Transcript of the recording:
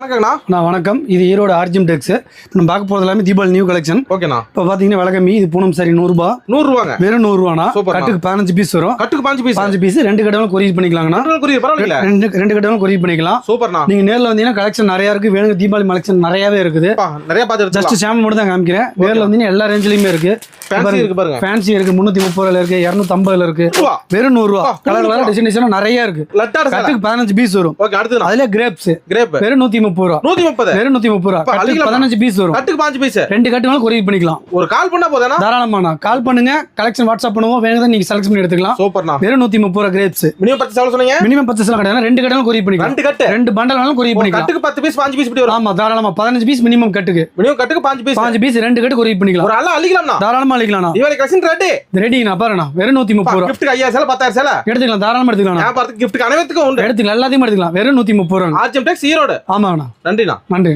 வணக்கம். இது ஈரோடு ஆர்ஜிஎம் டெக்ஸ். நம்ம பார்க்க போறது எல்லாமே தீபாவளி நியூ கலெக்ஷன். ஓகேண்ணா. இப்போ பாத்தீங்கன்னா விளக்கமி இது பூனம் சரி 100 ரூபாய். 100 ரூபாங்க. வெறும் 100 ரூபானா. கட்டுக்கு 15 பீஸ் வரும். கட்டுக்கு 15 பீஸ் ரெண்டு கட்டவும் கொரியர் பண்ணிக்கலாங்கண்ணா. ரெண்டு கட்டவும் கொரியர் பண்ணிக்கலாம். சூப்பர்ண்ணா. நீங்க நேர்ல வந்தீங்கன்னா கலெக்ஷன் நிறைய இருக்கு. வேணுங்க தீபாவளி கலெக்ஷன் நிறையவே இருக்குது. நிறைய பார்த்து ஜஸ்ட் சாம்பிள் மட்டும் தான் காமிக்கிறேன். நேர்ல வந்தீங்கன்னா எல்லா ரேஞ்சிலயுமே இருக்கு. ஃபேன்சி இருக்கு 330 ரூபாயில இருக்கு, 250 இருக்கு. வெறும் 100 ரூபாய். கலர் டிசைன் நிறைய இருக்கு. கட்டுக்கு 15 பீஸ் வரும். அதுல கிரேப்ஸ் வெறும் 130 ரூபாய். 130 வெறும் 130 ரூபாய். 15 பீஸ் வரும். கட்டுக்கு 15 பீஸ். ரெண்டு கட்டுனாலும் கொரியர் பண்ணிக்கலாம். ஒரு கால் பண்ணா போதானா? தாராளமாண்ணா. கால் பண்ணுங்க, கலெக்ஷன் வாட்ஸ்அப் பண்ணுவோம். வேணுங்க நீங்க செலக்ட் பண்ணி எடுத்துக்கலாம். சூப்பர்ண்ணா. வெறும் 130 ரூபாய் கிரேப்ஸ். மினிமம் 10 சேவல் சொன்னீங்க. மினிமம் 10 சேவல் கிடையாது. ரெண்டு கட்டனாலும் கொரியர் பண்ணிக்கலாம். ரெண்டு கட்டு ரெண்டு பண்டல்னாலும் கொரியர் பண்ணிக்கலாம். கட்டுக்கு 10 பீஸ் 15 பீஸ் இப்படி வரும். ஆமா தாராளமா 15 பீஸ் மினிமம் கட்டுக்கு. மினிமம் கட்டுக்கு 15 பீஸ் ரெண்டு கட்டு கொரியர் பண்ணிக்கலாம். ஒரு ஆள அள்ளிக்கலாம்ண்ணா. தாராளமா அள்ளிக்கலாம்ண்ணா. இவளே கலெக்ஷன் ரெடிங்கண்ணா. பாருண்ணா வெறும் 130 ரூபாய். கிஃப்ட் 5000 சேல 10000 சேல எடுத்துக்கலாம். தாராளமா எடுத்துக்கலாம். நான் பார்த்து கிஃப்ட் அனைவருக்கும் உண்டு. எடுத்துக்கலாம். எல்லாத்தையும் எடுத்துக்கலாம். வெறும் 130 ரூபாய். ஆர்ஜிஎம் டெக்ஸ் ஈரோடு. ஆமாண்ணா. நன்றிண்ணா. நன்றி.